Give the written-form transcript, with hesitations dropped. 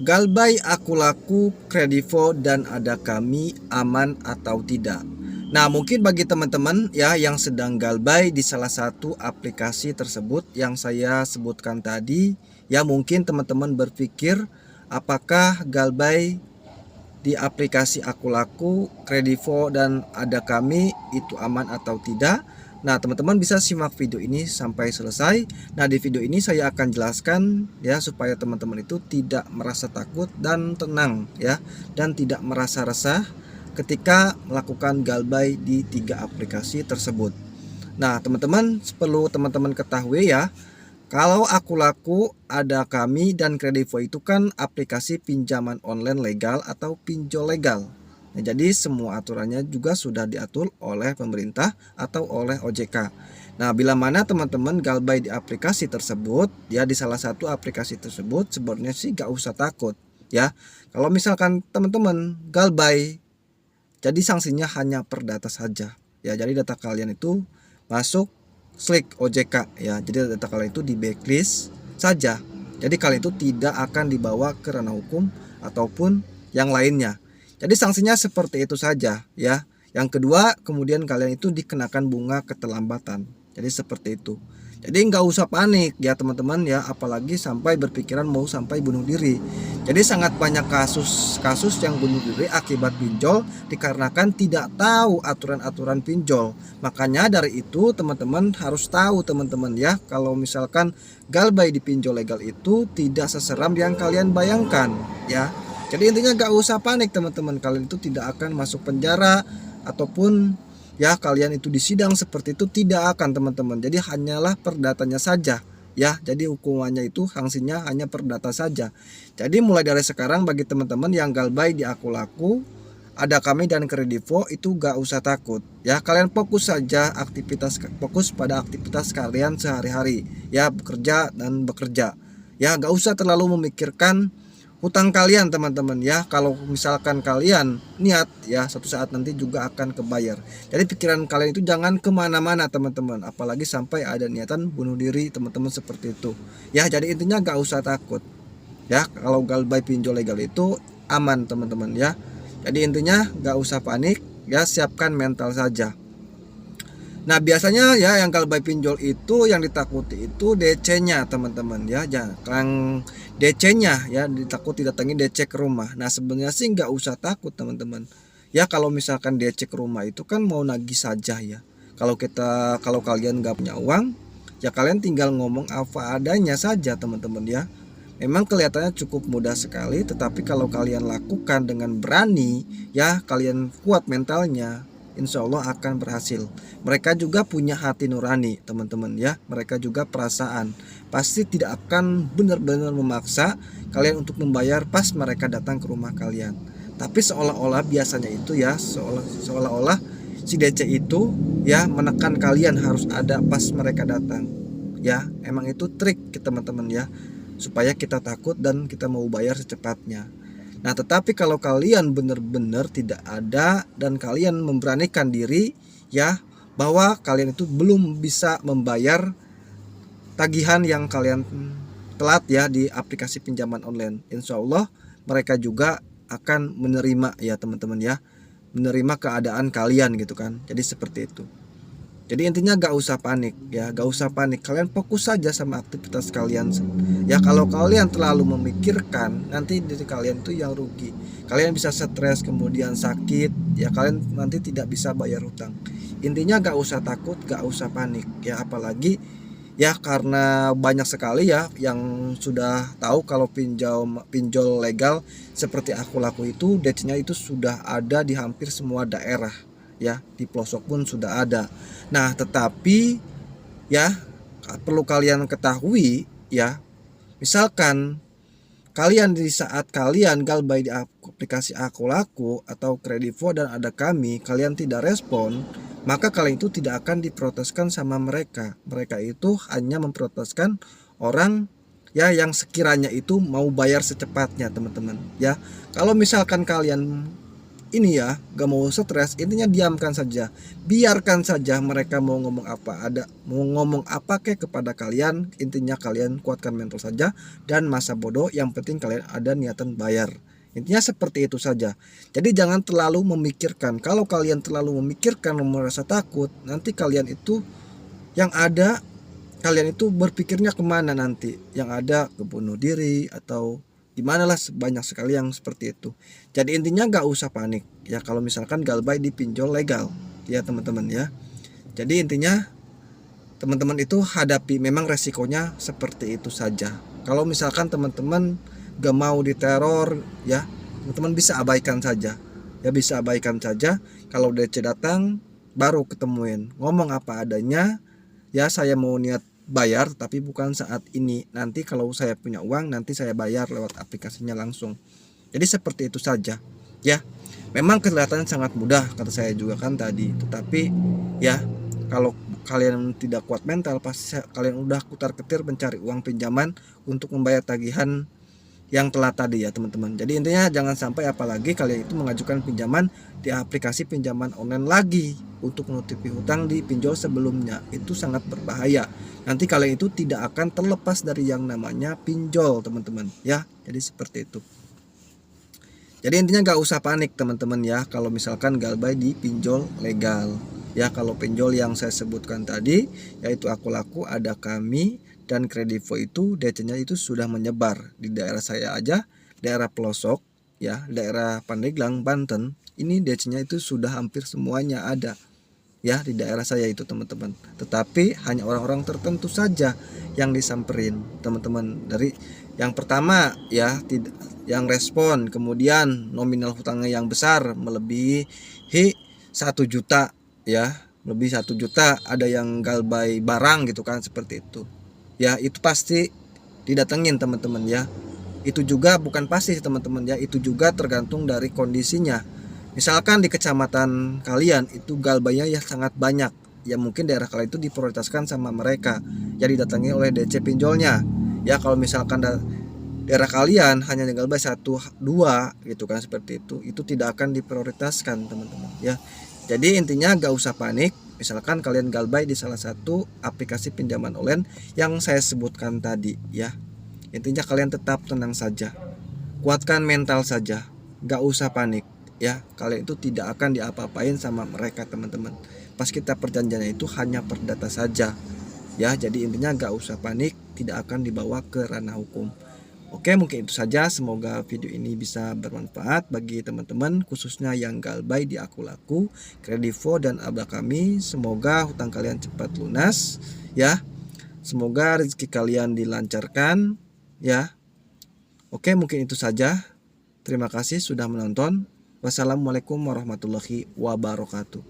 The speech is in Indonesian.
Galbay, Aku Laku, Kredivo, dan Ada Kami aman atau tidak? Nah, mungkin bagi teman-teman ya yang sedang galbay di salah satu aplikasi tersebut yang saya sebutkan tadi, ya mungkin teman-teman berpikir apakah galbay di aplikasi Aku Laku, Kredivo, dan Ada Kami itu aman atau tidak. Nah, teman-teman bisa simak video ini sampai selesai. Nah, di video ini saya akan jelaskan ya supaya teman-teman itu tidak merasa takut dan tenang ya, dan tidak merasa resah ketika melakukan galbay di 3 aplikasi tersebut. Nah, teman-teman perlu teman-teman ketahui ya, kalau Aku Laku, Ada Kami, dan Kredivo itu kan aplikasi pinjaman online legal atau pinjol legal. Nah, jadi semua aturannya juga sudah diatur oleh pemerintah atau oleh OJK. Nah, bila mana teman-teman galbay di aplikasi tersebut, ya di salah satu aplikasi tersebut, sebenarnya sih gak usah takut ya. Kalau misalkan teman-teman galbay, jadi sanksinya hanya per data saja. Ya, jadi data kalian itu masuk slik OJK ya. Jadi data kalian itu di backlist saja. Jadi kalian itu tidak akan dibawa ke ranah hukum ataupun yang lainnya. Jadi sanksinya seperti itu saja ya. Yang kedua, kemudian kalian itu dikenakan bunga keterlambatan. Jadi seperti itu. Jadi nggak usah panik ya teman-teman ya, apalagi sampai berpikiran mau sampai bunuh diri. Jadi sangat banyak kasus-kasus yang bunuh diri akibat pinjol dikarenakan tidak tahu aturan-aturan pinjol. Makanya dari itu teman-teman harus tahu teman-teman ya, kalau misalkan galbay di pinjol legal itu tidak seseram yang kalian bayangkan ya. Jadi intinya gak usah panik teman-teman, kalian itu tidak akan masuk penjara ataupun ya kalian itu disidang seperti itu, tidak akan teman-teman. Jadi hanyalah perdatanya saja ya. Jadi hukumannya itu sanksinya hanya perdata saja. Jadi mulai dari sekarang bagi teman-teman yang galbay di Aku Laku, Ada Kami, dan Kredivo itu gak usah takut ya. Kalian fokus saja fokus pada aktivitas kalian sehari-hari ya, bekerja dan bekerja ya. Gak usah terlalu memikirkan hutang kalian teman-teman ya. Kalau misalkan kalian niat ya, suatu saat nanti juga akan kebayar. Jadi pikiran kalian itu jangan kemana-mana teman-teman, apalagi sampai ada niatan bunuh diri teman-teman seperti itu ya. Jadi intinya gak usah takut ya, kalau galbay pinjol legal itu aman teman-teman ya. Jadi intinya gak usah panik ya, siapkan mental saja. Nah, biasanya ya yang galbay pinjol itu yang ditakuti itu DC-nya teman-teman ya. Jangan DC-nya ya, ditakut didatengin DC ke rumah. Nah, sebenarnya sih nggak usah takut teman-teman ya. Kalau misalkan DC ke rumah itu kan mau nagih saja ya. Kalau kalian nggak punya uang ya, kalian tinggal ngomong apa adanya saja teman-teman ya. Memang kelihatannya cukup mudah sekali, tetapi kalau kalian lakukan dengan berani ya, kalian kuat mentalnya, insya Allah akan berhasil. Mereka juga punya hati nurani teman-teman ya. Mereka juga perasaan, pasti tidak akan benar-benar memaksa kalian untuk membayar pas mereka datang ke rumah kalian. Tapi seolah-olah biasanya itu ya, seolah-olah si DC itu ya menekan kalian harus ada pas mereka datang ya. Emang itu trik teman-teman ya, supaya kita takut dan kita mau bayar secepatnya. Nah, tetapi kalau kalian benar-benar tidak ada dan kalian memberanikan diri ya, bahwa kalian itu belum bisa membayar tagihan yang kalian telat ya di aplikasi pinjaman online, insya Allah mereka juga akan menerima ya teman-teman ya, menerima keadaan kalian gitu kan. Jadi seperti itu. Jadi intinya gak usah panik ya, gak usah panik. Kalian fokus saja sama aktivitas kalian ya. Kalau kalian terlalu memikirkan, nanti diri kalian tuh yang rugi. Kalian bisa stres, kemudian sakit ya, kalian nanti tidak bisa bayar hutang. Intinya gak usah takut, gak usah panik ya. Apalagi ya karena banyak sekali ya yang sudah tahu kalau pinjol legal seperti Aku Laku itu DC-nya itu sudah ada di hampir semua daerah ya, di pelosok pun sudah ada. Nah, tetapi ya perlu kalian ketahui ya, misalkan kalian di saat kalian galbay di aplikasi Aku Laku atau Kredivo dan Ada Kami, kalian tidak respon, maka kalian itu tidak akan diproteskan sama mereka. Mereka itu hanya memproteskan orang ya yang sekiranya itu mau bayar secepatnya teman-teman ya. Kalau misalkan kalian ini ya, gak mau stres, intinya diamkan saja, biarkan saja mereka mau ngomong apa, mau ngomong apa kek kepada kalian, intinya kalian kuatkan mental saja dan masa bodoh, yang penting kalian ada niatan bayar. Intinya seperti itu saja. Jadi jangan terlalu memikirkan. Kalau kalian terlalu memikirkan, merasa takut, nanti kalian itu yang ada, kalian itu berpikirnya kemana nanti? Yang ada ke bunuh diri atau gimana lah, banyak sekali yang seperti itu. Jadi intinya nggak usah panik ya kalau misalkan galbay dipinjol legal ya teman-teman ya. Jadi intinya teman-teman itu hadapi, memang resikonya seperti itu saja. Kalau misalkan teman-teman gak mau diteror ya, teman-teman bisa abaikan saja ya, bisa abaikan saja. Kalau DC datang baru ketemuin, ngomong apa adanya ya, saya mau niat bayar tapi bukan saat ini, nanti kalau saya punya uang nanti saya bayar lewat aplikasinya langsung. Jadi seperti itu saja ya. Memang kelihatan sangat mudah kata saya juga kan tadi, tetapi ya kalau kalian tidak kuat mental pasti kalian udah kutar-ketir mencari uang pinjaman untuk membayar tagihan yang telat tadi ya teman-teman. Jadi intinya jangan sampai apalagi kalian itu mengajukan pinjaman di aplikasi pinjaman online lagi untuk menutupi hutang di pinjol sebelumnya. Itu sangat berbahaya. Nanti kalian itu tidak akan terlepas dari yang namanya pinjol teman-teman ya. Jadi seperti itu. Jadi intinya gak usah panik teman-teman ya kalau misalkan galbay di pinjol legal ya. Kalau pinjol yang saya sebutkan tadi yaitu Aku Laku, Ada Kami, dan Kredivo itu DC-nya itu sudah menyebar di daerah saya aja, daerah pelosok ya, daerah Pandeglang, Banten, ini DC-nya itu sudah hampir semuanya ada ya di daerah saya itu teman-teman. Tetapi hanya orang-orang tertentu saja yang disamperin teman-teman. Dari yang pertama ya tidak yang respon, kemudian nominal hutangnya yang besar melebihi 1 juta ya, lebih 1 juta, ada yang galbay barang gitu kan, seperti itu ya. Itu pasti didatengin teman-teman ya. Itu juga bukan pasti teman-teman ya, itu juga tergantung dari kondisinya. Misalkan di kecamatan kalian itu galbaynya ya sangat banyak ya, mungkin daerah kalian itu diprioritaskan sama mereka ya, didatangi oleh DC pinjolnya ya. Kalau misalkan daerah kalian hanya galbay 1-2 gitu kan, seperti itu tidak akan diprioritaskan teman-teman ya. Jadi intinya gak usah panik. Misalkan kalian galbay di salah satu aplikasi pinjaman online yang saya sebutkan tadi ya, intinya kalian tetap tenang saja, kuatkan mental saja, gak usah panik ya. Kalian itu tidak akan diapa-apain sama mereka teman-teman. Pas kita perjanjiannya itu hanya perdata saja ya. Jadi intinya gak usah panik, tidak akan dibawa ke ranah hukum. Oke, mungkin itu saja. Semoga video ini bisa bermanfaat bagi teman-teman, khususnya yang galbay di Aku Laku, Kredivo, dan Ada Kami. Semoga hutang kalian cepat lunas ya. Semoga rezeki kalian dilancarkan ya. Oke, mungkin itu saja. Terima kasih sudah menonton. Wassalamualaikum warahmatullahi wabarakatuh.